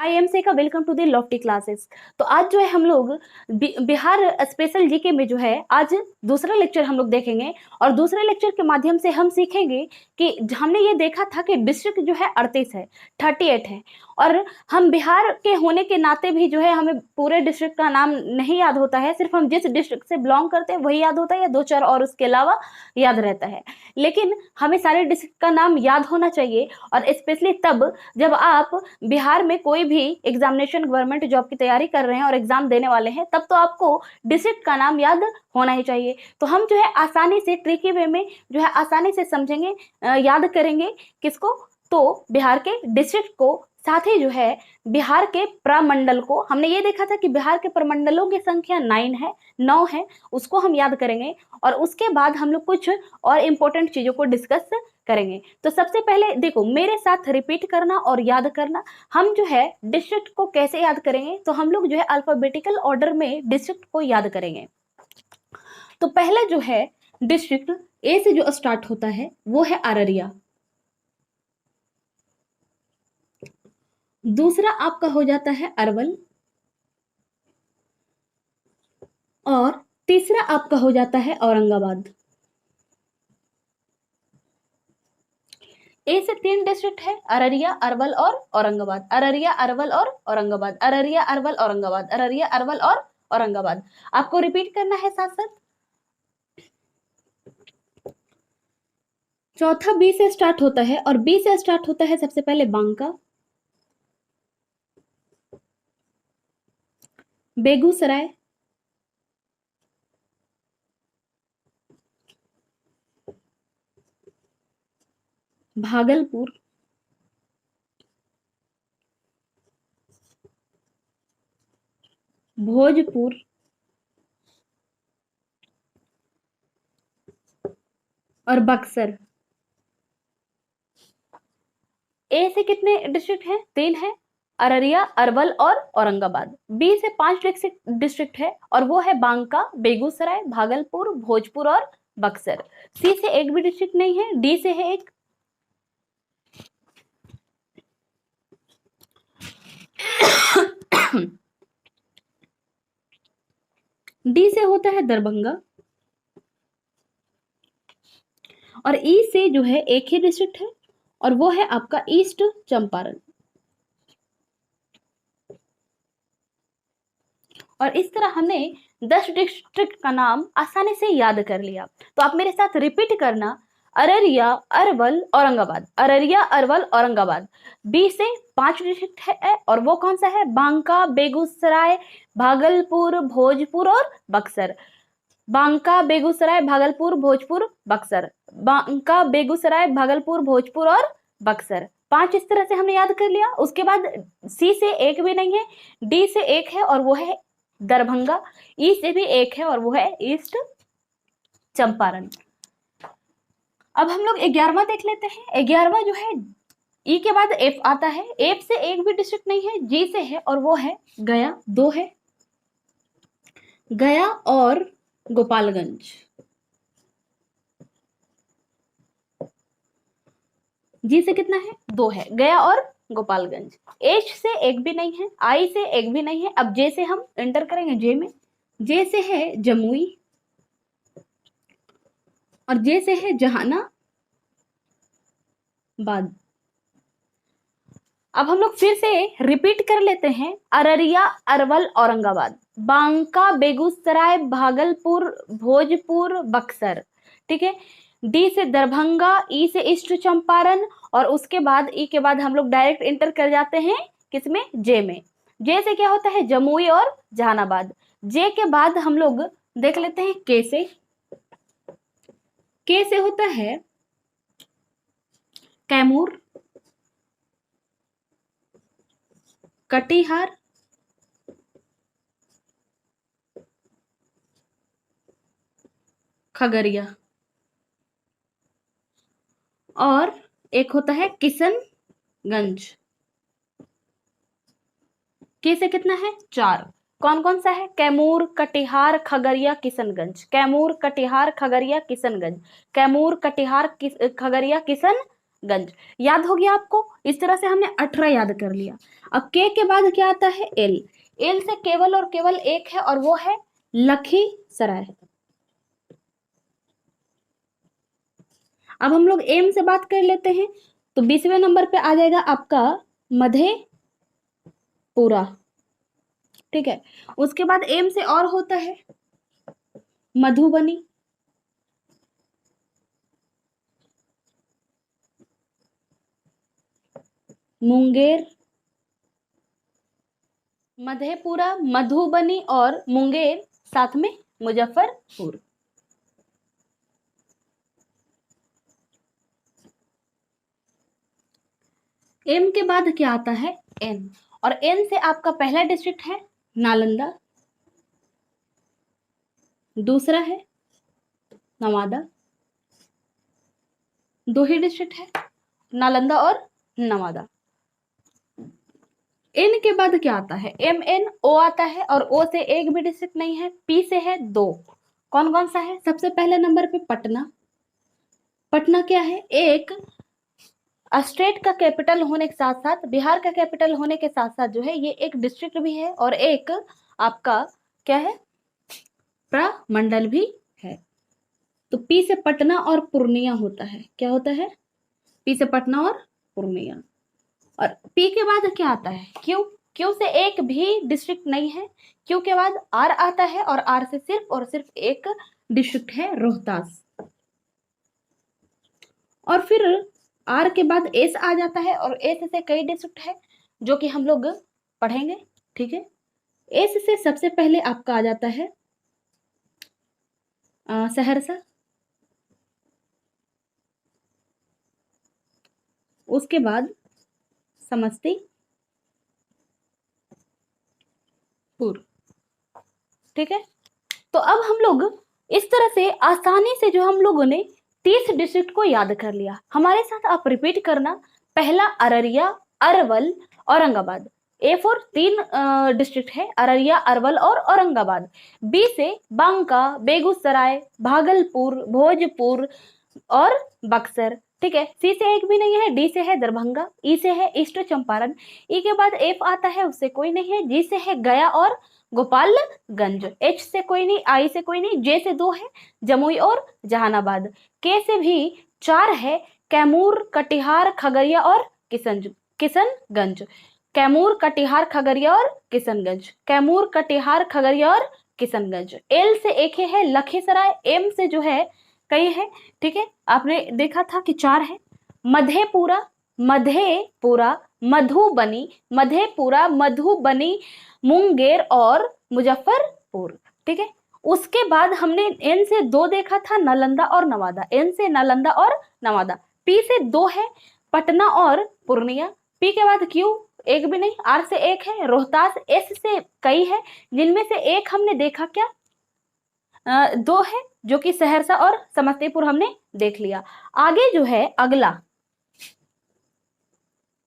आई am से का welcome to the Lofty classes. तो आज जो है हम लोग बिहार स्पेशल जीके में जो है आज दूसरा लेक्चर हम लोग देखेंगे और दूसरे लेक्चर के माध्यम से हम सीखेंगे कि हमने ये देखा था कि डिस्ट्रिक्ट जो है 38 है, 38 है और हम बिहार के होने के नाते भी जो है हमें पूरे डिस्ट्रिक्ट का नाम नहीं याद होता है, सिर्फ हम जिस डिस्ट्रिक्ट से बिलोंग करते हैं वही याद होता है या दो चार और उसके अलावा याद रहता है। लेकिन हमें सारे डिस्ट्रिक्ट का नाम याद होना चाहिए और स्पेशली तब जब आप बिहार में कोई भी एग्जामिनेशन गवर्नमेंट जॉब की तैयारी कर रहे हैं और एग्जाम देने वाले हैं, तब तो आपको डिस्ट्रिक्ट का नाम याद होना ही चाहिए। तो हम जो है आसानी से ट्रिकी वे में जो है आसानी से समझेंगे, याद करेंगे किसको, तो बिहार के डिस्ट्रिक्ट को, साथ ही जो है बिहार के प्रमंडल को। हमने ये देखा था कि बिहार के प्रमंडलों की संख्या 9 है, उसको हम याद करेंगे और उसके बाद हम लोग कुछ और इम्पोर्टेंट चीजों को डिस्कस करेंगे। तो सबसे पहले देखो, मेरे साथ रिपीट करना और याद करना। हम जो है डिस्ट्रिक्ट को कैसे याद करेंगे, तो हम लोग जो है अल्फाबेटिकल ऑर्डर में डिस्ट्रिक्ट को याद करेंगे। तो पहला जो है डिस्ट्रिक्ट ए से जो स्टार्ट होता है वो है अररिया। दूसरा आपका हो जाता है अरवल और तीसरा आपका हो जाता है औरंगाबाद। ए से 3 डिस्ट्रिक्ट है, अररिया, अरवल और औरंगाबाद। अररिया, अरवल और औरंगाबाद, अररिया, अरवल, औरंगाबाद, अररिया, अरवल और औरंगाबाद। आपको रिपीट करना है साथ साथ। चौथा बी से स्टार्ट होता है और बी से स्टार्ट होता है सबसे पहले बांका, बेगूसराय, भागलपुर, भोजपुर और बक्सर। ए से कितने डिस्ट्रिक्ट हैं? 3 है, अररिया, अरवल और औरंगाबाद। बी से 5 डिस्ट्रिक्ट है और वो है बांका, बेगूसराय, भागलपुर, भोजपुर और बक्सर। सी से एक भी डिस्ट्रिक्ट नहीं है, डी से है एक। डी से होता है दरभंगा और ई से जो है एक ही डिस्ट्रिक्ट है और वो है आपका ईस्ट चंपारण। और इस तरह हमने 10 डिस्ट्रिक्ट का नाम आसानी से याद कर लिया। तो आप मेरे साथ रिपीट करना, अररिया, अरवल, औरंगाबाद, अररिया, अरवल, औरंगाबाद। बी से 5 डिस्ट्रिक्ट है और वो कौन सा है? बांका, बेगूसराय, भागलपुर, भोजपुर और बक्सर। बांका, बेगूसराय, भागलपुर, भोजपुर, बक्सर। बांका, बेगूसराय, भागलपुर, भोजपुर और बक्सर। 5 इस तरह से हमने याद कर लिया। उसके बाद सी से एक भी नहीं है, डी से एक है और वो है दरभंगा, ई से भी एक है और वो है ईस्ट चंपारण। अब हम लोग 11वां देख लेते हैं। 11वां जो है ई के बाद एफ आता है। एफ से एक भी डिस्ट्रिक्ट नहीं है, जी से है और वो है गया, 2 है, गया और गोपालगंज। जी से कितना है? 2 है, गया और गोपालगंज। एच से एक भी नहीं है, आई से एक भी नहीं है। अब जे से हम एंटर करेंगे जे में। जे से है जमुई और जे से है जहानाबाद। अब हम लोग फिर से रिपीट कर लेते हैं, अररिया, अरवल, औरंगाबाद, बांका, बेगूसराय, भागलपुर, भोजपुर, बक्सर। ठीक है। डी से दरभंगा, ई से ईस्ट चंपारण और उसके बाद ई के बाद हम लोग डायरेक्ट इंटर कर जाते हैं किसमें? जे में। जे से क्या होता है? जमुई और जहानाबाद। जे के बाद हम लोग देख लेते हैं के से। के से होता है कैमूर, कटिहार, खगड़िया और एक होता है किशनगंज। के से कितना है? 4। कौन कौन सा है? कैमूर, कटिहार, खगड़िया, किशनगंज। कैमूर, कटिहार, खगड़िया, किशनगंज। कैमूर, कटिहार, खगड़िया, किशनगंज। गंज। याद हो गया आपको? इस तरह से हमने 18 याद कर लिया। अब के बाद क्या आता है? एल। एल से केवल और केवल एक है और वो है लखीसराय। अब हम लोग एम से बात कर लेते हैं, तो 20वें नंबर पे आ जाएगा आपका मधेपुरा। ठीक है, उसके बाद एम से और होता है मधुबनी, मुंगेर, मधेपुरा, मधुबनी और मुंगेर, साथ में मुजफ्फरपुर। एम के बाद क्या आता है? एन। और एन से आपका पहला डिस्ट्रिक्ट है नालंदा, दूसरा है नवादा। दो ही डिस्ट्रिक्ट है, नालंदा और नवादा। एन के बाद क्या आता है? एम एन ओ आता है और ओ से एक भी डिस्ट्रिक्ट नहीं है। पी से है दो। कौन कौन सा है? सबसे पहले नंबर पे पटना। पटना क्या है? एक स्टेट का कैपिटल होने के साथ साथ, बिहार का कैपिटल होने के साथ साथ जो है ये एक डिस्ट्रिक्ट भी है और एक आपका क्या है? प्रमंडल भी है। तो पी से पटना और पूर्णिया होता है। क्या होता है? पी से पटना और पूर्णिया। और पी के बाद क्या आता है? क्यू। क्यू से एक भी डिस्ट्रिक्ट नहीं है। क्यू के बाद आर आता है और आर से सिर्फ और सिर्फ एक डिस्ट्रिक्ट है, रोहतास। और फिर आर के बाद एस आ जाता है और एस से कई डिस्ट्रिक्ट है जो कि हम लोग पढ़ेंगे। ठीक है, एस से सबसे पहले आपका आ जाता है सहरसा, उसके बाद समस्तीपुर। ठीक है, तो अब हम लोग इस तरह से आसानी से जो हम लोगों ने 30 डिस्ट्रिक्ट को याद कर लिया। हमारे साथ आप रिपीट करना। पहला Araria, Arwal, Aurangabad. A for 3 district है, अररिया, अरवल और औरंगाबाद। बी से बांका, बेगूसराय, भागलपुर, भोजपुर और बक्सर। ठीक है, सी से एक भी नहीं है, डी से है दरभंगा, ई से है ईस्ट चंपारण, ई के बाद एफ आता है उससे कोई नहीं है, जी से है गया और गोपालगंज, एच से कोई नहीं, आई से कोई नहीं, जे से 2 है जमुई और जहानाबाद, के से भी 4 है कैमूर, कटिहार, खगड़िया और किशनगंज। कैमूर, कटिहार, खगड़िया और किशनगंज, कैमूर, कटिहार, खगड़िया और किशनगंज। एल से एक है लखीसराय, एम से जो है कई है। ठीक है, आपने देखा था कि 4 है, मधेपुरा, मधेपुरा, मधुबनी, मधेपुरा, मधुबनी, मुंगेर और मुजफ्फरपुर। ठीक है, उसके बाद हमने एन से 2 देखा था, नालंदा और नवादा। एन से नालंदा और नवादा। पी से 2 है, पटना और पूर्णिया। पी के बाद क्यू एक भी नहीं, आर से एक है रोहतास, एस से कई है जिनमें से एक हमने देखा क्या? 2 है जो कि सहरसा और समस्तीपुर हमने देख लिया। आगे जो है अगला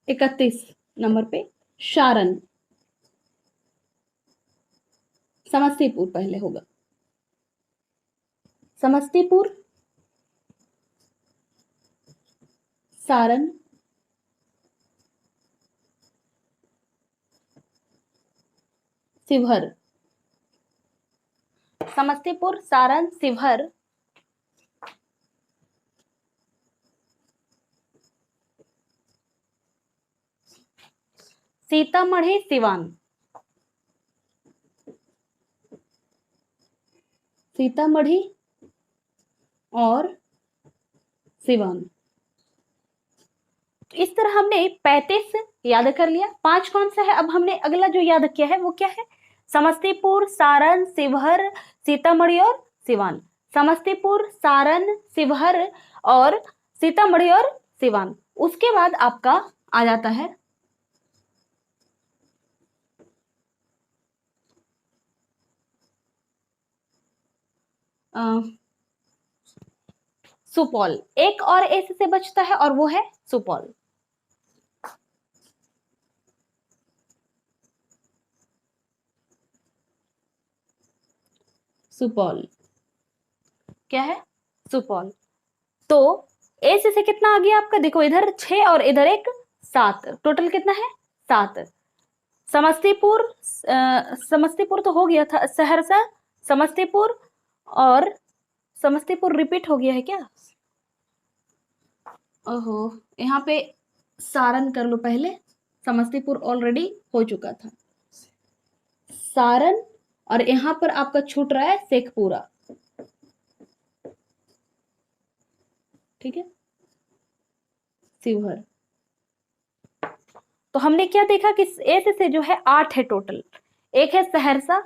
31 नंबर पे सारण, समस्तीपुर पहले होगा, समस्तीपुर, सारण, शिवहर। समस्तीपुर, सारण, शिवहर, सीतामढ़ी, सिवान। सीतामढ़ी और सिवान। इस तरह हमने 35 याद कर लिया। 5 कौन सा है? अब हमने अगला जो याद किया है वो क्या है? समस्तीपुर, सारण, शिवहर, सीतामढ़ी और सिवान। समस्तीपुर, सारण, शिवहर और सीतामढ़ी और सिवान। उसके बाद आपका आ जाता है सुपौल। एक और एस से बचता है और वो है सुपौल। सुपौल क्या है? सुपौल। तो ए से कितना आ गया आपका, देखो इधर 6 और इधर एक 7, टोटल कितना है 7। समस्तीपुर, समस्तीपुर तो हो गया था, सहरसा, समस्तीपुर, और समस्तीपुर रिपीट हो गया है क्या, ओहो यहाँ पे सारण कर लो पहले, समस्तीपुर ऑलरेडी हो चुका था, सारण, और यहाँ पर आपका छूट रहा है शेखपुरा, ठीक है, शिवहर। तो हमने क्या देखा कि ए से जो है 8 है टोटल, एक है सहरसा,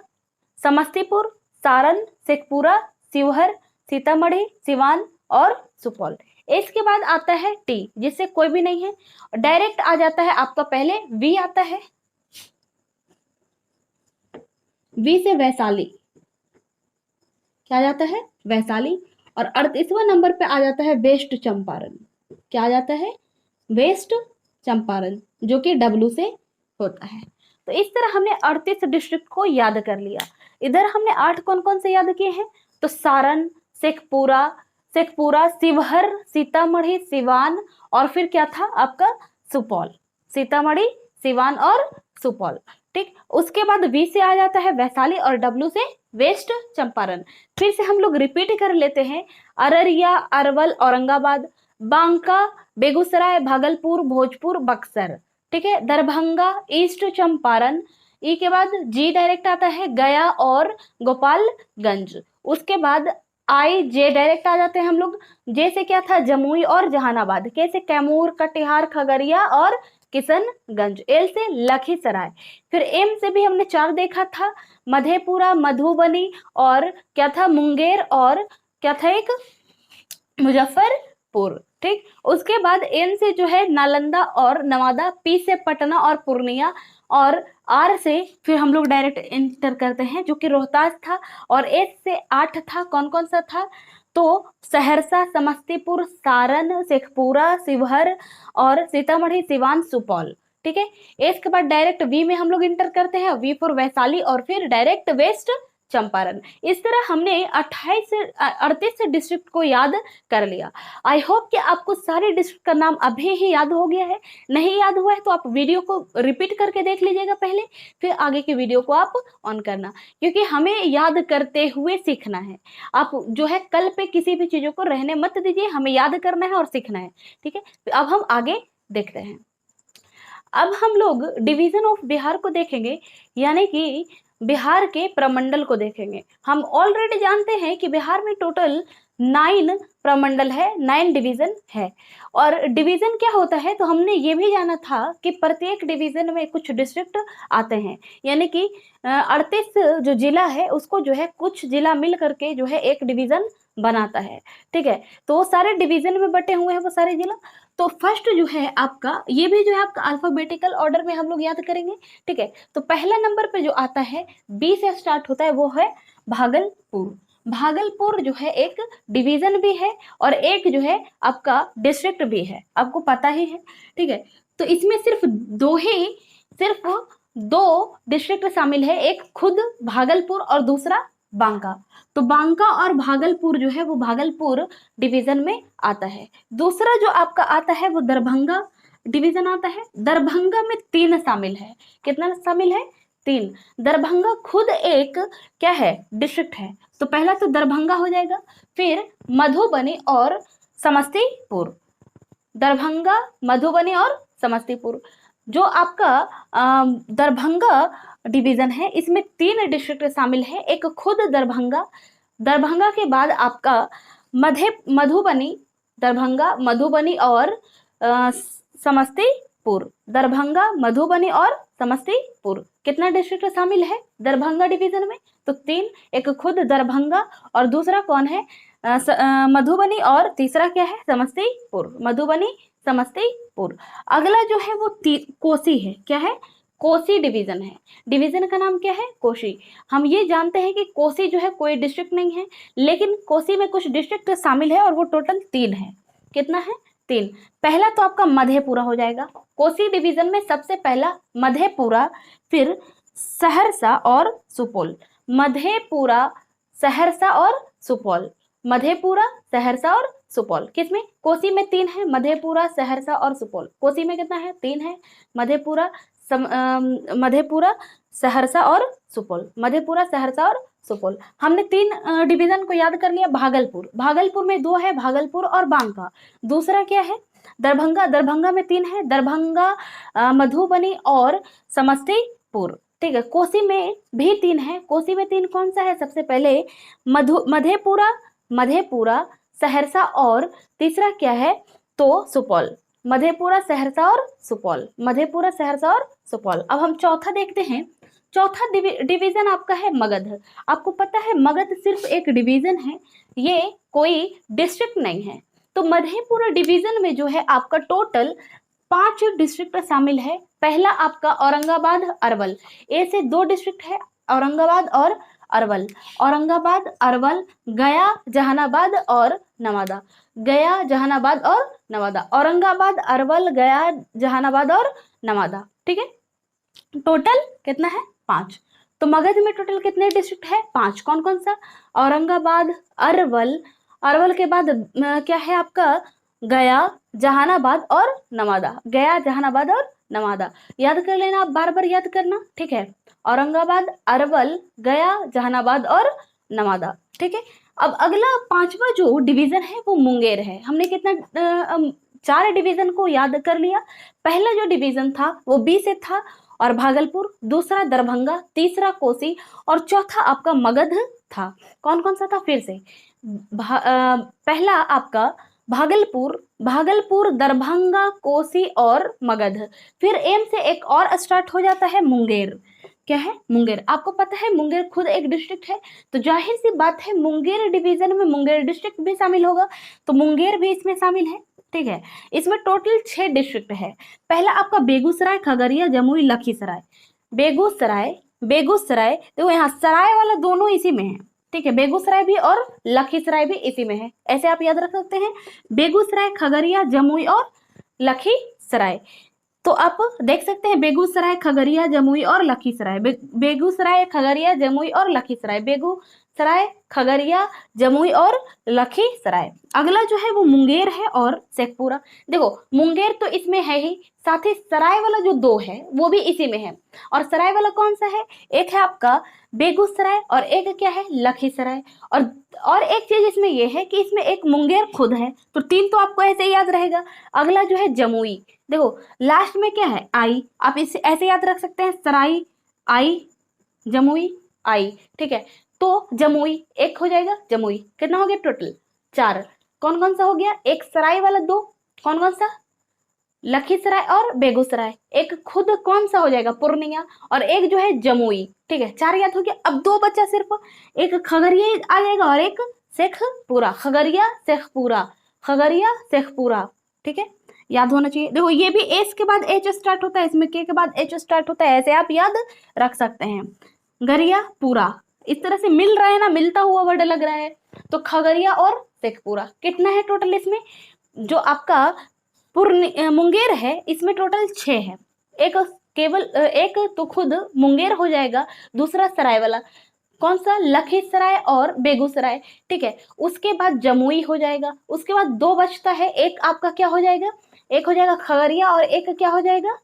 समस्तीपुर, सारण, शेखपुरा, शिवहर, सीतामढ़ी, सिवान और सुपौल। इसके बाद आता है टी, जिससे कोई भी नहीं है, डायरेक्ट आ जाता है आपका, पहले वी आता है, वी से वैशाली, क्या आ जाता है वैशाली, और 38वां नंबर पे आ जाता है वेस्ट चंपारण, क्या आ जाता है वेस्ट चंपारण, जो कि डब्ल्यू से होता है। तो इस तरह हमने 38 डिस्ट्रिक्ट को याद कर लिया। इधर हमने 8 कौन कौन से याद किए हैं, तो सारण, शेखपुरा, शिवहर, सीतामढ़ी, सिवान, और फिर क्या था आपका सुपौल, सीतामढ़ी, सिवान और सुपौल, ठीक। उसके बाद वी से आ जाता है वैशाली और डब्ल्यू से वेस्ट चंपारण। फिर से हम लोग रिपीट कर लेते हैं, अररिया, अरवल, औरंगाबाद, बांका, बेगूसराय, भागलपुर, भोजपुर, बक्सर, ठीक है, दरभंगा, ईस्ट चंपारण, ई के बाद जी डायरेक्ट आता है गया और गोपालगंज। उसके बाद आई जे डायरेक्ट आ जाते हैं हम लोग, जे से क्या था जमुई और जहानाबाद, के से कैमूर, कटिहार, खगड़िया और किशनगंज, एल से लखीसराय। फिर एम से भी हमने 4 देखा था, मधेपुरा, मधुबनी, और क्या था मुंगेर, और क्या था एक मुजफ्फरपुर, ठीक। उसके बाद एन से जो है नालंदा और नवादा, पी से पटना और पूर्णिया, और आर से फिर हम लोग डायरेक्ट एंटर करते हैं जो कि रोहतास था, और एस से 8 था, कौन कौन सा था, तो सहरसा, समस्तीपुर, सारण, शेखपुरा, शिवहर और सीतामढ़ी, सिवान, सुपौल, ठीक है। एस के बाद डायरेक्ट वी में हम लोग इंटर करते हैं, वी फॉर वैशाली, और फिर डायरेक्ट वेस्ट चंपारण। इस तरह हमने 28 से 38 डिस्ट्रिक्ट को याद कर लिया। आई होप कि आपको सारे डिस्ट्रिक्ट का नाम अभी ही याद हो गया है, नहीं याद हुआ है तो आप वीडियो को रिपीट करके देख लीजिएगा पहले, फिर आगे की वीडियो को आप ऑन करना, क्योंकि हमें याद करते हुए सीखना है। आप जो है कल पे किसी भी चीज़ों को रहने मत दीजिए, हमें याद करना है और सीखना है, ठीक है। अब हम आगे देखते हैं। अब हम लोग डिवीजन ऑफ बिहार को देखेंगे, यानी कि बिहार के प्रमंडल को देखेंगे। हम ऑलरेडी जानते हैं कि बिहार में टोटल 9 प्रमंडल है, 9 डिवीजन है। और डिवीजन क्या होता है, तो हमने ये भी जाना था कि प्रत्येक डिवीजन में कुछ डिस्ट्रिक्ट आते हैं, यानी कि 38 जो जिला है उसको जो है कुछ जिला मिल करके जो है एक डिवीजन बनाता है, ठीक है। तो वो सारे डिवीजन में बटे हुए हैं वो सारे जिला। तो फर्स्ट जो है आपका, ये भी जो है आपका अल्फाबेटिकल ऑर्डर में हम लोग याद करेंगे, ठीक है। तो पहला नंबर पे जो आता है, बी से स्टार्ट होता है, वो है भागलपुर। भागलपुर जो है एक डिवीजन भी है और एक जो है आपका डिस्ट्रिक्ट भी है, आपको पता ही है, ठीक है। तो इसमें सिर्फ दो डिस्ट्रिक्ट शामिल है, एक खुद भागलपुर और दूसरा बांका। तो बांका और भागलपुर जो है वो भागलपुर डिवीजन में आता है। दूसरा जो आपका आता है वो दरभंगा डिवीजन आता है। दरभंगा में 3 शामिल है, कितना शामिल है 3। दरभंगा खुद एक क्या है डिस्ट्रिक्ट है, तो पहला तो दरभंगा हो जाएगा, फिर मधुबनी और समस्तीपुर, दरभंगा, मधुबनी और समस्तीपुर। जो आपका दरभंगा डिवीजन है इसमें 3 डिस्ट्रिक्ट शामिल है, एक खुद दरभंगा, दरभंगा के बाद आपका मधुबनी, दरभंगा, मधुबनी और समस्तीपुर, दरभंगा, मधुबनी और समस्तीपुर। कितना डिस्ट्रिक्ट शामिल है दरभंगा डिवीजन में, तो 3, एक खुद दरभंगा और दूसरा कौन है मधुबनी और तीसरा क्या है समस्तीपुर, मधुबनी समस्तीपुर। अगला जो है वो कोसी है, क्या है कोसी डिवीजन है। डिवीजन का नाम क्या है कोसी। हम ये जानते हैं कि कोसी जो है कोई डिस्ट्रिक्ट नहीं है, लेकिन कोसी में कुछ डिस्ट्रिक्ट शामिल है और वो टोटल 3 है। कितना है 3। पहला तो आपका मधेपुरा हो जाएगा, कोसी डिवीजन में सबसे पहला मधेपुरा, फिर सहरसा और सुपौल, मधेपुरा, सहरसा और सुपौल, मधेपुरा, सहरसा और सुपौल। किसमें? कोसी में 3 है, मधेपुरा, सहरसा और सुपौल। कोसी में कितना है? 3 है, मधेपुरा, मधेपुरा, सहरसा और सुपौल। मधेपुरा, सहरसा और सुपौल। हमने 3 डिवीजन को याद कर लिया। भागलपुर, भागलपुर में 2 है, भागलपुर और बांका। दूसरा क्या है? दरभंगा, दरभंगा में 3 है, दरभंगा, मधुबनी और समस्तीपुर। ठीक है। कोसी में भी 3 है, कोसी में 3 कौन सा है? सबसे पहले मधेपुरा, मधेपुरा, सहरसा और तीसरा क्या है? तो सुपौल। मधेपुरा, सहरसा और सुपौल। मधेपुरा, सहरसा और सुपौल। अब हम चौथा देखते हैं। चौथा डिवीजन आपका है मगध। आपको पता है मगध सिर्फ एक डिवीजन है, ये कोई डिस्ट्रिक्ट नहीं है। तो मधेपुरा डिवीजन में जो है आपका टोटल 5 डिस्ट्रिक्ट शामिल है। पहला आपका औरंगाबाद, अरवल। ए से 2 डिस्ट्रिक्ट है, औरंगाबाद और अरवल। औरंगाबाद, अरवल, गया, जहानाबाद और नवादा। गया, जहानाबाद और नवादा। औरंगाबाद, अरवल, गया, जहानाबाद और नवादा। ठीक है। टोटल कितना है? 5। तो मगध में टोटल कितने डिस्ट्रिक्ट है? 5। कौन कौन सा? औरंगाबाद, अरवल, अरवल के बाद क्या है आपका? गया, जहानाबाद और नवादा। गया, जहानाबाद और नवादा। याद कर लेना, आप बार बार याद करना। ठीक है। औरंगाबाद, अरवल, गया, जहानाबाद और नवादा। ठीक है। अब अगला 5वां जो डिवीजन है वो मुंगेर है। हमने कितना 4 डिवीजन को याद कर लिया। पहला जो डिवीजन था वो बी से था और भागलपुर, दूसरा दरभंगा, तीसरा कोसी और चौथा आपका मगध था। कौन कौन सा था? फिर से पहला आपका भागलपुर, भागलपुर, दरभंगा, कोसी और मगध। फिर एम से एक और स्टार्ट हो जाता है मुंगेर। क्या है? मुंगेर। आपको पता है मुंगेर खुद एक डिस्ट्रिक्ट है, तो जाहिर सी बात है मुंगेर डिवीजन में मुंगेर डिस्ट्रिक्ट भी शामिल होगा, तो मुंगेर भी इसमें शामिल है। ठीक है। इसमें टोटल 6 डिस्ट्रिक्ट है। पहला आपका बेगूसराय, खगड़िया, जमुई, लखीसराय। बेगूसराय, बेगूसराय देखो यहाँ सराय वाला दोनों इसी में है। ठीक है। बेगूसराय भी और लखीसराय भी इसी में है, ऐसे आप याद रख सकते हैं। बेगूसराय, खगड़िया, जमुई और लखीसराय। तो आप देख सकते हैं बेगूसराय, खगड़िया, जमुई और लखीसराय। बेगूसराय, खगड़िया, जमुई और लखीसराय। बेगूसराय, खगड़िया, जमुई और लखीसराय। अगला जो है वो मुंगेर है और शेखपुरा। देखो मुंगेर तो इसमें है ही, साथ ही सराय वाला जो 2 है वो भी इसी में है। और सराय वाला कौन सा है? एक है आपका बेगूसराय और एक क्या है? लखीसराय। और एक चीज इसमें ये है कि इसमें एक मुंगेर खुद है, तो 3 तो आपको ऐसे ही याद रहेगा। अगला जो है जमुई। देखो लास्ट में क्या है? आई। आप इसे ऐसे याद रख सकते हैं, सराई, आई, जमुई, आई। ठीक है। तो जमुई एक हो जाएगा। जमुई कितना हो गया? टोटल 4। कौन कौन सा हो गया? एक सराय वाला 2, कौन कौन सा? लखीसराय और बेगूसराय। एक खुद कौन सा हो जाएगा? पूर्णिया। और एक जो है जमुई। ठीक है। 4 याद हो गया। अब 2 बचा सिर्फ, एक खगड़िया आ जाएगा और एक शेखपुरा। खगड़िया, शेखपुरा, खगड़िया, शेखपुरा। ठीक है। याद होना चाहिए। देखो ये भी एस के बाद एच स्टार्ट होता है, इसमें के बाद एच स्टार्ट होता है, ऐसे आप याद रख सकते हैं। गरिया पूरा, इस तरह से मिल रहा है ना, मिलता हुआ वर्ड लग रहा है। तो खगड़िया और शेखपुरा। कितना है टोटल इसमें? जो आपका मुंगेर है इसमें टोटल 6 है। एक तो खुद मुंगेर हो जाएगा, दूसरा सराय वाला कौन सा? लखीसराय और बेगूसराय। ठीक है। उसके बाद जमुई हो जाएगा। उसके बाद 2 बचता है, एक आपका क्या हो जाएगा? एक हो जाएगा खगड़िया और एक क्या हो जाएगा?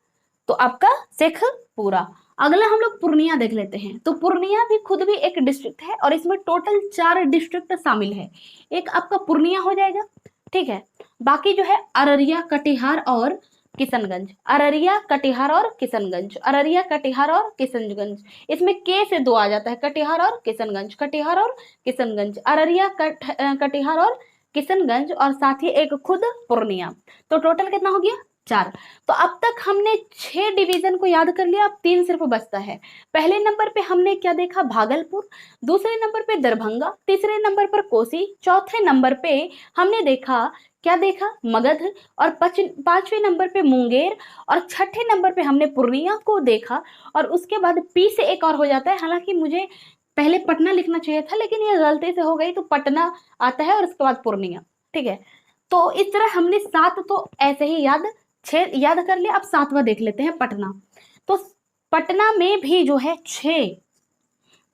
तो आपका शेखपुरा। अगला हम लोग पूर्णिया देख लेते हैं। तो पूर्णिया भी खुद भी एक डिस्ट्रिक्ट है और इसमें टोटल 4 डिस्ट्रिक्ट शामिल है। एक आपका पूर्णिया हो जाएगा। ठीक है। बाकी जो है अररिया, कटिहार और किशनगंज। अररिया, कटिहार और किशनगंज। अररिया, कटिहार और किशनगंज। इसमें के से 2 आ जाता है, कटिहार और किशनगंज। कटिहार और किशनगंज। अररिया, कटिहार और किशनगंज और साथ ही एक खुद पूर्णिया। तो टोटल कितना हो गया? 4। तो अब तक हमने 6 डिवीजन को याद कर लिया, अब 3 सिर्फ बचता है। पहले नंबर पे हमने क्या देखा? भागलपुर। दूसरे नंबर पे दरभंगा। तीसरे नंबर पर कोसी। चौथे नंबर पे हमने देखा, क्या देखा? मगध। और 5वें नंबर पे मुंगेर। और 6ठे नंबर पे हमने पूर्णिया को देखा। और उसके बाद पी से एक और हो जाता है, हालांकि मुझे पहले पटना लिखना चाहिए था लेकिन ये गलती से हो गई, तो पटना आता है और उसके बाद पूर्णिया। ठीक है। तो इस तरह हमने 7 तो ऐसे ही 6 याद कर लिया। अब 7वां देख लेते हैं, पटना। तो पटना में भी जो है 6,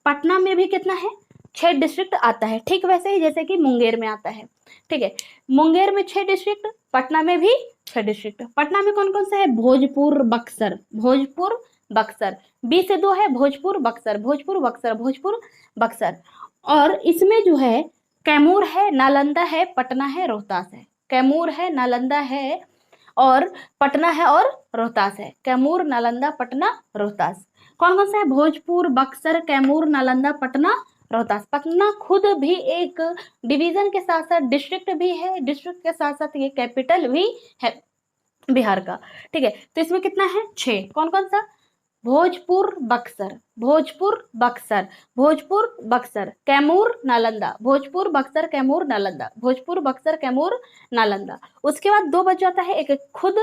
पटना में भी कितना है? 6 डिस्ट्रिक्ट आता है, ठीक वैसे ही जैसे कि मुंगेर में आता है। ठीक है, मुंगेर में 6 डिस्ट्रिक्ट, पटना में भी 6 डिस्ट्रिक्ट। पटना में कौन कौन सा है? भोजपुर बक्सर, भोजपुर बक्सर। बी से 2 है, भोजपुर बक्सर, भोजपुर बक्सर, भोजपुर बक्सर। और इसमें जो है कैमूर है, नालंदा है, पटना है, रोहतास है। कैमूर है, नालंदा है और पटना है और रोहतास है। कैमूर, नालंदा, पटना, रोहतास। कौन कौन सा है? भोजपुर बक्सर, कैमूर, नालंदा, पटना, रोहतास। पटना खुद भी एक डिवीजन के साथ साथ डिस्ट्रिक्ट भी है, डिस्ट्रिक्ट के साथ साथ ये कैपिटल भी है बिहार का। ठीक है, तो इसमें कितना है? 6। कौन कौन सा? भोजपुर बक्सर, भोजपुर बक्सर, भोजपुर बक्सर, कैमूर, नालंदा, भोजपुर बक्सर, कैमूर, नालंदा, भोजपुर बक्सर, कैमूर, नालंदा। उसके बाद 2 बच जाता है, एक खुद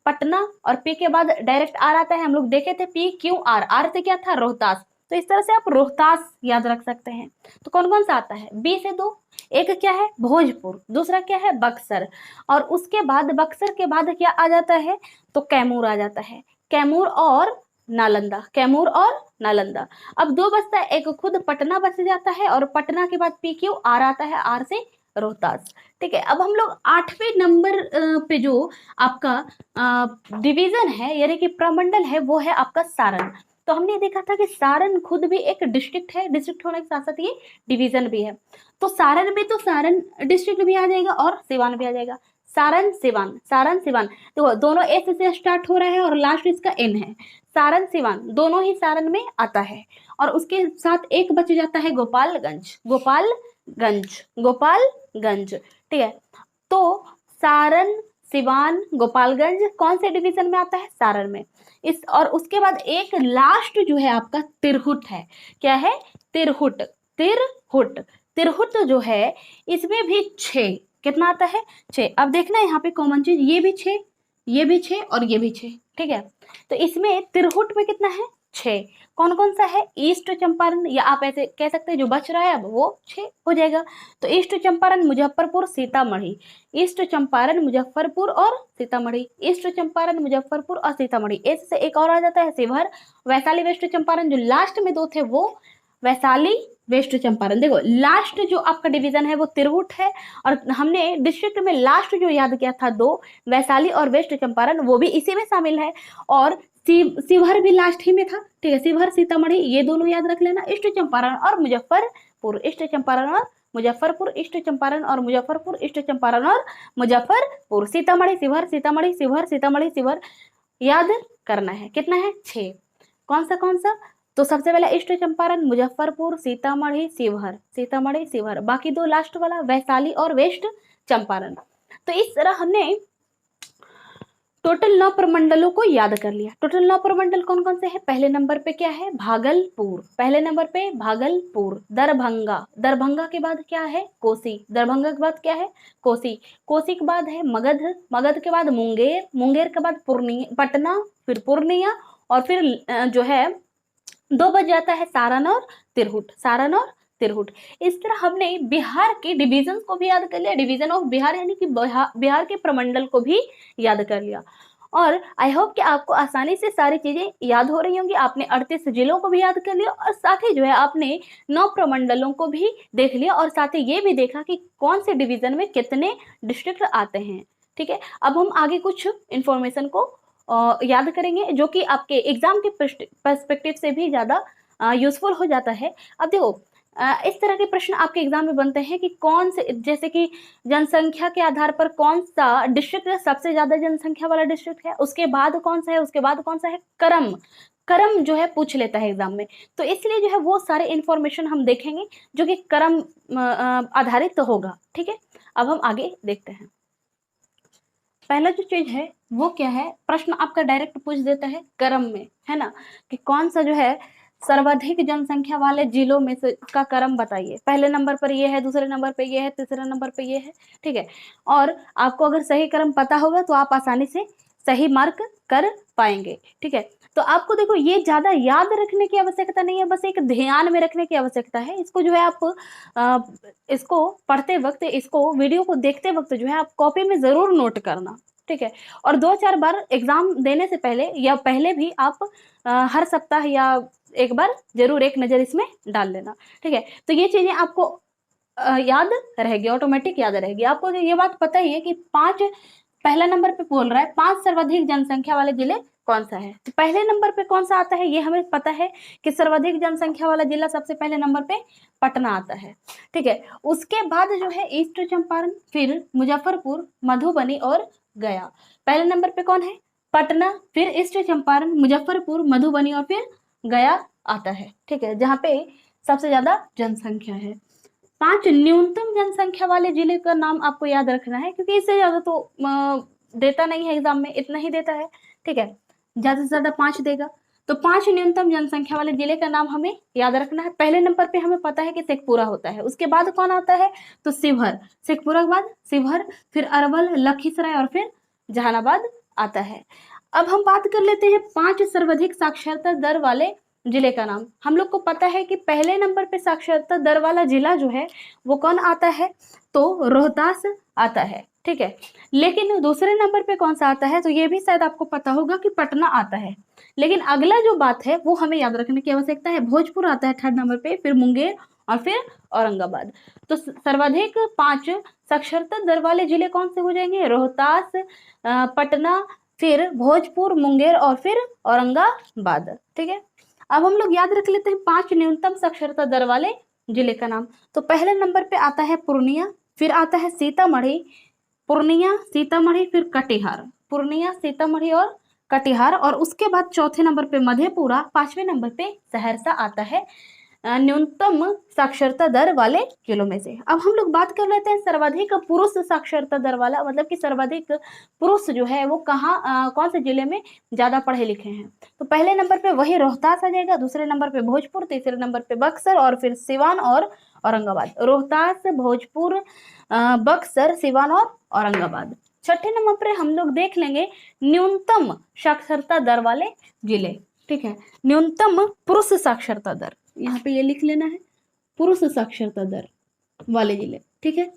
पटना और पी के बाद डायरेक्ट आर आता है। हम लोग देखे थे पी क्यू आर, आर से क्या था? रोहतास। तो इस तरह से आप रोहतास याद रख सकते हैं। तो कौन कौन सा आता है? बी से 2, एक क्या है? भोजपुर, दूसरा क्या है? बक्सर। और उसके बाद बक्सर के बाद क्या आ जाता है? तो कैमूर आ जाता है। कैमूर और नालंदा, कैमूर और नालंदा। अब 2 बचता है, एक खुद पटना बच जाता है और पटना के बाद पी क्यू आर आता है, आर से रोहतास। ठीक है, अब हम लोग 8वें नंबर पे जो आपका डिवीजन है यानी कि प्रमंडल है वो है आपका सारण। तो हमने देखा था कि सारण खुद भी एक डिस्ट्रिक्ट है, डिस्ट्रिक्ट होने के साथ साथ ये डिवीजन भी है। तो सारण में तो सारण डिस्ट्रिक्ट भी आ जाएगा और सिवान भी आ जाएगा। सारण सिवान, सारण सिवान। तो दोनों एस से स्टार्ट हो रहा है और लास्ट इसका एन है। सारण सिवान दोनों ही सारण में आता है। और उसके साथ एक बच जाता है गोपालगंज, गोपालगंज, गोपालगंज। ठीक है, तो सारण, सिवान, गोपालगंज कौन से डिवीजन में आता है? सारण में। इस और उसके बाद एक लास्ट जो है आपका तिरहुट है। क्या है? तिरहुट, तिरहुट। तिरहुट जो है इसमें भी 6, कितना आता है? 6। अब देखना यहाँ पे कॉमन चीज, ये भी 6, ये भी 6 और ये भी 6। ठीक है, तो इसमें तिरहुट में कितना है? 6। कौन कौन सा है? ईस्ट चंपारण, या आप ऐसे कह सकते हैं जो बच रहा है अब वो 6 हो जाएगा। तो ईस्ट चंपारण, मुजफ्फरपुर, सीतामढ़ी। ईस्ट चंपारण, मुजफ्फरपुर और सीतामढ़ी। ईस्ट चंपारण, मुजफ्फरपुर और सीतामढ़ी। ऐसे एक और आ जाता है शिवहर, वैशाली, वेस्ट चंपारण। जो लास्ट में 2 थे वो वैशाली, वेस्ट चंपारण। देखो लास्ट जो आपका डिवीजन है वो तिरहुट है और हमने डिस्ट्रिक्ट में लास्ट जो याद किया था 2, वैशाली और वेस्ट चंपारण, वो भी इसी में शामिल है। और शिवहर भी लास्ट ही में था। ठीक है, शिवहर, सीतामढ़ी ये दोनों याद रख लेना। ईस्ट चंपारण और मुजफ्फरपुर, ईस्ट चंपारण और मुजफ्फरपुर, ईस्ट चंपारण और मुजफ्फरपुर, ईस्ट चंपारण और मुजफ्फरपुर। सीतामढ़ी, शिवहर, सीतामढ़ी, शिवहर, सीतामढ़ी, शिवहर याद करना है। कितना है? 6। कौन सा कौन सा? तो सबसे पहले ईस्ट चंपारण, मुजफ्फरपुर, सीतामढ़ी, शिवहर, सीतामढ़ी, शिवहर। बाकी 2 लास्ट वाला वैशाली और वेस्ट चंपारण। तो इस तरह हमने टोटल 9 प्रमंडलों को याद कर लिया। टोटल 9 प्रमंडल कौन कौन से हैं? पहले नंबर पे क्या है? भागलपुर, पहले नंबर पे भागलपुर। दरभंगा, दरभंगा के बाद क्या है? कोसी, दरभंगा के बाद क्या है? कोसी, कोसी के बाद है मगध, मगध के बाद मुंगेर, मुंगेर के बाद पटना, फिर पूर्णिया और फिर जो है 2 बच जाता है सारण और तिरहुट, सारण और तिरहुट। इस तरह हमने बिहार के डिवीजन को भी याद कर लिया, डिवीजन ऑफ बिहार यानी कि बिहार के प्रमंडल को भी याद कर लिया। और आई होप कि आपको आसानी से सारी चीजें याद हो रही होंगी। आपने 38 जिलों को भी याद कर लिया और साथ ही जो है आपने 9 प्रमंडलों को भी देख लिया और साथ ही ये भी देखा कि कौन से डिवीजन में कितने डिस्ट्रिक्ट आते हैं। ठीक है, अब हम आगे कुछ इंफॉर्मेशन को याद करेंगे जो कि आपके एग्जाम के पर्सपेक्टिव से भी ज़्यादा यूजफुल हो जाता है। अब देखो इस तरह के प्रश्न आपके एग्जाम में बनते हैं कि कौन से, जैसे कि जनसंख्या के आधार पर कौन सा डिस्ट्रिक्ट सबसे ज्यादा जनसंख्या वाला डिस्ट्रिक्ट है, उसके बाद कौन सा है, उसके बाद कौन सा है, क्रम क्रम जो है पूछ लेता है एग्जाम में। तो इसलिए जो है वो सारे इंफॉर्मेशन हम देखेंगे जो कि क्रम आधारित तो होगा। ठीक है, अब हम आगे देखते हैं। पहला जो चीज है वो क्या है, प्रश्न आपका डायरेक्ट पूछ देता है क्रम में, है ना, कि कौन सा जो है सर्वाधिक जनसंख्या वाले जिलों में से का क्रम बताइए। पहले नंबर पर ये है, दूसरे नंबर पे ये है, तीसरे नंबर पे ये है। ठीक है, और आपको अगर सही क्रम पता होगा तो आप आसानी से सही मार्क कर पाएंगे। ठीक है, तो आपको देखो ये ज्यादा याद रखने की आवश्यकता नहीं है, बस एक ध्यान में रखने की आवश्यकता है। इसको जो है आप इसको पढ़ते वक्त, इसको वीडियो को देखते वक्त जो है आप कॉपी में जरूर नोट करना। ठीक है, और 2-4 बार एग्जाम देने से पहले या पहले भी आप हर सप्ताह या एक बार जरूर एक नज़र इसमें डाल लेना, ठीक है। तो ये चीज़ें आपको याद रहेगी, ऑटोमेटिक याद रहेगी। आपको ये बात पता ही है कि पहला नंबर पे बोल रहा है 5 सर्वाधिक जनसंख्या वाले जिले कौन सा है। तो पहले नंबर पे कौन सा आता है ये हमें पता है कि सर्वाधिक जनसंख्या वाला जिला सबसे पहले नंबर पे पटना आता है, ठीक है। उसके बाद जो है ईस्ट चंपारण, फिर मुजफ्फरपुर, मधुबनी और गया। पहले नंबर पे कौन है? पटना, फिर ईस्ट चंपारण, मुजफ्फरपुर, मधुबनी और फिर गया आता है, ठीक है, जहाँ पे सबसे ज्यादा जनसंख्या है। 5 न्यूनतम जनसंख्या वाले जिले का नाम आपको याद रखना है, क्योंकि इससे ज्यादा तो देता नहीं है एग्जाम में, इतना ही देता है, ठीक है, ज्यादा से ज्यादा 5 देगा। तो 5 न्यूनतम जनसंख्या वाले जिले का नाम हमें याद रखना है। पहले नंबर पे हमें पता है कि शेखपुरा होता है, उसके बाद कौन आता है? तो शिवहर, शेखपुरा के बाद शिवहर, फिर अरवल, लखीसराय और फिर जहानाबाद आता है। अब हम बात कर लेते हैं 5 सर्वाधिक साक्षरता दर वाले जिले का नाम। हम लोग को पता है कि पहले नंबर पे साक्षरता दर वाला जिला जो है वो कौन आता है? तो रोहतास आता है, ठीक है। लेकिन दूसरे नंबर पे कौन सा आता है? तो ये भी शायद आपको पता होगा कि पटना आता है। लेकिन अगला जो बात है वो हमें याद रखने की आवश्यकता है। भोजपुर आता है 3rd नंबर पे, फिर मुंगेर और फिर औरंगाबाद। तो सर्वाधिक 5 साक्षरता दर वाले जिले कौन से हो जाएंगे? रोहतास, पटना, फिर भोजपुर, मुंगेर और फिर औरंगाबाद, ठीक है। अब हम लोग याद रख लेते हैं 5 न्यूनतम साक्षरता दर वाले जिले का नाम। तो पहले नंबर पे आता है पूर्णिया, फिर आता है सीतामढ़ी, पूर्णिया, सीतामढ़ी, फिर कटिहार, पूर्णिया, सीतामढ़ी और कटिहार, और उसके बाद चौथे नंबर पे मधेपुरा, 5वें नंबर पे सहरसा आता है न्यूनतम साक्षरता दर वाले जिलों में से। अब हम लोग बात कर लेते हैं सर्वाधिक पुरुष साक्षरता दर वाला, मतलब कि सर्वाधिक पुरुष जो है वो कहाँ कौन से जिले में ज्यादा पढ़े लिखे हैं। तो पहले नंबर पे वही रोहतास आ जाएगा, दूसरे नंबर पे भोजपुर, तीसरे नंबर पे बक्सर और फिर सिवान और औरंगाबाद। रोहतास, भोजपुर, बक्सर, सिवान और औरंगाबाद। छठे नंबर पर हम लोग देख लेंगे न्यूनतम साक्षरता दर वाले जिले, ठीक है। न्यूनतम पुरुष साक्षरता दर, यहाँ पे ये लिख लेना है, पुरुष साक्षरता दर वाले जिले, ठीक है।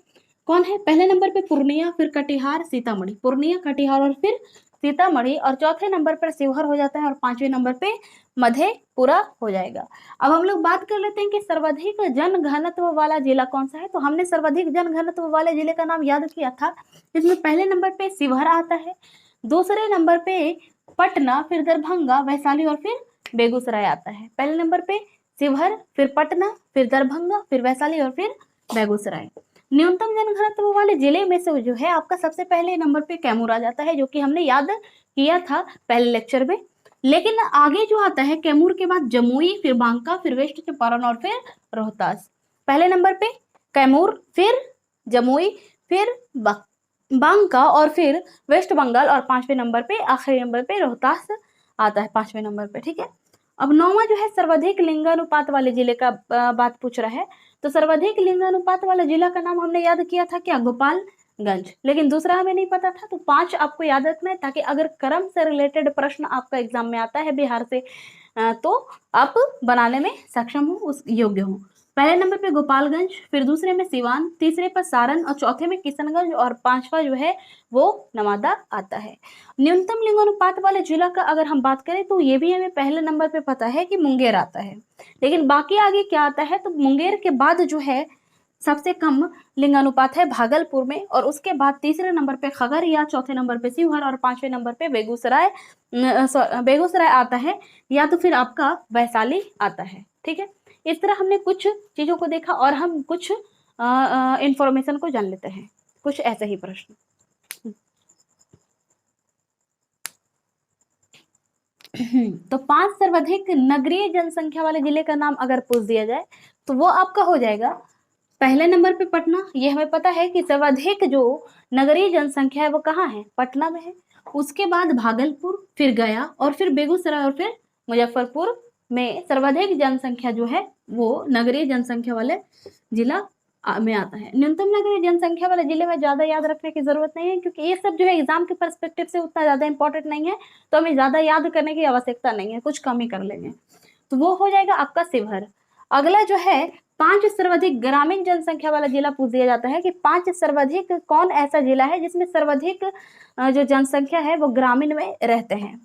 कौन है? पहले नंबर पे पूर्णिया, फिर कटिहार, सीतामढ़ी, पूर्णिया, कटिहार और फिर सीतामढ़ी, और चौथे नंबर पर शिवहर हो जाता है, और 5वें नंबर पे मधेपुरा हो जाएगा। अब हम लोग बात कर लेते हैं कि सर्वाधिक जन घनत्व वाला जिला कौन सा है। तो हमने सर्वाधिक जन घनत्व वाले जिले का नाम याद किया था, इसमें पहले नंबर पे शिवहर आता है, दूसरे नंबर पे पटना, फिर दरभंगा, वैशाली और फिर बेगूसराय आता है। पहले नंबर पे शिवहर, फिर पटना, फिर दरभंगा, फिर वैशाली और फिर बेगूसराय। न्यूनतम जनघनत्व वाले जिले में से जो है आपका सबसे पहले नंबर पे कैमूर आ जाता है, जो कि हमने याद किया था पहले लेक्चर में। लेकिन आगे जो आता है कैमूर के बाद जमुई, फिर बांका, फिर वेस्ट चंपारण और फिर रोहतास। पहले नंबर पे कैमूर, फिर जमुई, फिर बांका और फिर वेस्ट बंगाल, और 5वें नंबर पे आखिरी नंबर पे रोहतास आता है 5वें नंबर पे, ठीक है। अब 9वां जो है सर्वाधिक लिंगानुपात वाले जिले का बात पूछ रहा है। तो सर्वाधिक लिंगानुपात वाला जिला का नाम हमने याद किया था क्या? गोपालगंज। लेकिन दूसरा हमें नहीं पता था, तो 5 आपको याद रखना है, ताकि अगर क्रम से रिलेटेड प्रश्न आपका एग्जाम में आता है बिहार से तो आप बनाने में सक्षम हो, उस योग्य हो। पहले नंबर पे गोपालगंज, फिर दूसरे में सिवान, तीसरे पर सारण और चौथे में किशनगंज, और 5वां जो है वो नवादा आता है। न्यूनतम लिंगानुपात वाले जिला का अगर हम बात करें तो ये भी हमें पहले नंबर पे पता है कि मुंगेर आता है। लेकिन बाकी आगे क्या आता है? तो मुंगेर के बाद जो है सबसे कम लिंगानुपात है भागलपुर में, और उसके बाद तीसरे नंबर पे खगड़िया, चौथे नंबर पे शिवहर और 5वें नंबर पे बेगूसराय आता है, या तो फिर आपका वैशाली आता है, ठीक है। इस तरह हमने कुछ चीजों को देखा, और हम कुछ इंफॉर्मेशन को जान लेते हैं, कुछ ऐसे ही प्रश्न। तो 5 सर्वाधिक नगरीय जनसंख्या वाले जिले का नाम अगर पूछ दिया जाए तो वो आपका हो जाएगा पहले नंबर पे पटना। ये हमें पता है कि सर्वाधिक जो नगरीय जनसंख्या है वो कहाँ है? पटना में है। उसके बाद भागलपुर, फिर गया और फिर बेगूसराय और फिर मुजफ्फरपुर में सर्वाधिक जनसंख्या जो है वो नगरीय जनसंख्या वाले जिला में आता है। न्यूनतम नगरीय जनसंख्या वाले जिले में ज्यादा याद रखने की जरूरत नहीं है, क्योंकि ये सब जो है एग्जाम के पर्सपेक्टिव से उतना ज्यादा इंपॉर्टेंट नहीं है, तो हमें ज्यादा याद करने की आवश्यकता नहीं है, कुछ कम ही कर लेंगे। तो वो हो जाएगा आपका शिवहर। अगला जो है 5 सर्वाधिक ग्रामीण जनसंख्या वाला जिला पूछ दिया जाता है कि 5 सर्वाधिक कौन ऐसा जिला है जिसमें सर्वाधिक जो जनसंख्या है वो ग्रामीण में रहते हैं।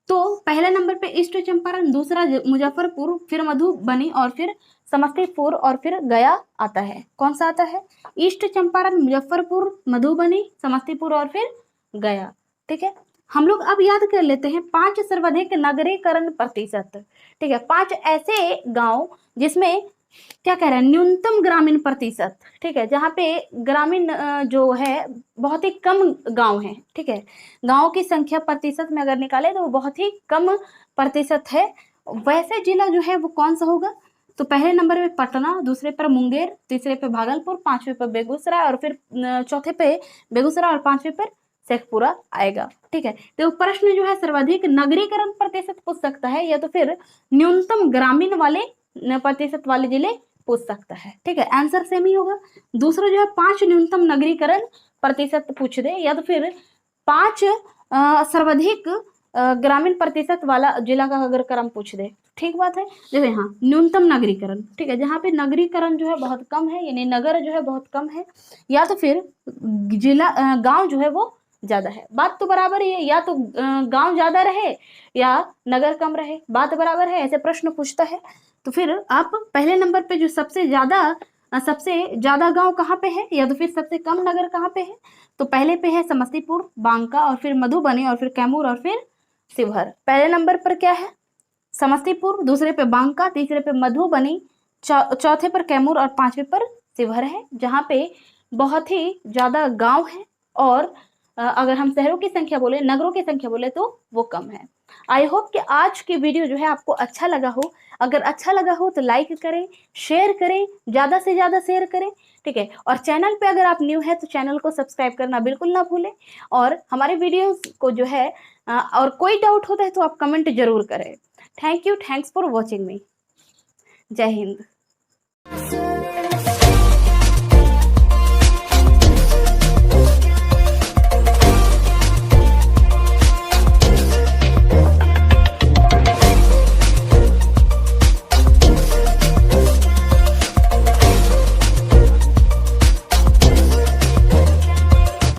तो पहले नंबर पे ईस्ट चंपारण, दूसरा मुजफ्फरपुर, फिर मधुबनी और फिर समस्तीपुर और फिर गया आता है। कौन सा आता है? ईस्ट चंपारण, मुजफ्फरपुर, मधुबनी, समस्तीपुर और फिर गया। ठीक है, हम लोग अब याद कर लेते हैं 5 सर्वाधिक नगरीकरण प्रतिशत। ठीक है, 5 ऐसे गांव जिसमें क्या कह रहे हैं, न्यूनतम ग्रामीण प्रतिशत। ठीक है, जहाँ पे ग्रामीण जो है बहुत ही कम गांव है। ठीक है, गांव की संख्या प्रतिशत में अगर निकाले तो वो बहुत ही कम प्रतिशत है। वैसे जिला जो है वो कौन सा होगा? तो पहले नंबर पे पटना, दूसरे पर मुंगेर, तीसरे पे भागलपुर, पांचवे पर बेगूसराय और फिर चौथे पे बेगूसराय और पांचवे पर शेखपुरा आएगा। ठीक है, तो प्रश्न जो है सर्वाधिक नगरीकरण प्रतिशत पूछ सकता है या तो फिर न्यूनतम ग्रामीण वाले प्रतिशत वाले जिले पूछ सकता है। ठीक है, आंसर सेम ही होगा। दूसरा जो है 5 न्यूनतम नगरीकरण प्रतिशत पूछ दे या तो फिर 5 सर्वाधिक ग्रामीण प्रतिशत वाला जिला का अगर क्रम पूछ दे, ठीक बात है। जैसे हाँ, न्यूनतम नगरीकरण, ठीक है, जहाँ पे नगरीकरण जो है बहुत कम है, यानी नगर जो है बहुत कम है, या तो फिर जिला गांव जो है वो ज्यादा है। बात तो बराबर ही है, या तो गांव ज्यादा रहे या नगर कम रहे, बात बराबर है। ऐसे प्रश्न पूछता है। तो फिर आप पहले नंबर पे जो सबसे ज्यादा गांव कहाँ पे है या तो फिर सबसे कम नगर कहाँ पे है? तो पहले पे है समस्तीपुर, बांका और फिर मधुबनी और फिर कैमूर और फिर शिवहर। पहले नंबर पर क्या है? समस्तीपुर, दूसरे पे बांका, तीसरे पे मधुबनी, चौथे पर कैमूर और पांचवे पर शिवहर है, जहाँ पे बहुत ही ज्यादा गांव है और अगर हम शहरों की संख्या बोले, नगरों की संख्या बोले तो वो कम है। आई होप कि आज की वीडियो जो है आपको अच्छा लगा हो। अगर अच्छा लगा हो तो लाइक करें, शेयर करें, ज्यादा से ज्यादा शेयर करें। ठीक है, और चैनल पे अगर आप न्यू है तो चैनल को सब्सक्राइब करना बिल्कुल ना भूलें। और हमारे वीडियोस को जो है और कोई डाउट होता है तो आप कमेंट जरूर करें। Thank you, thanks for watching मी। जय हिंद।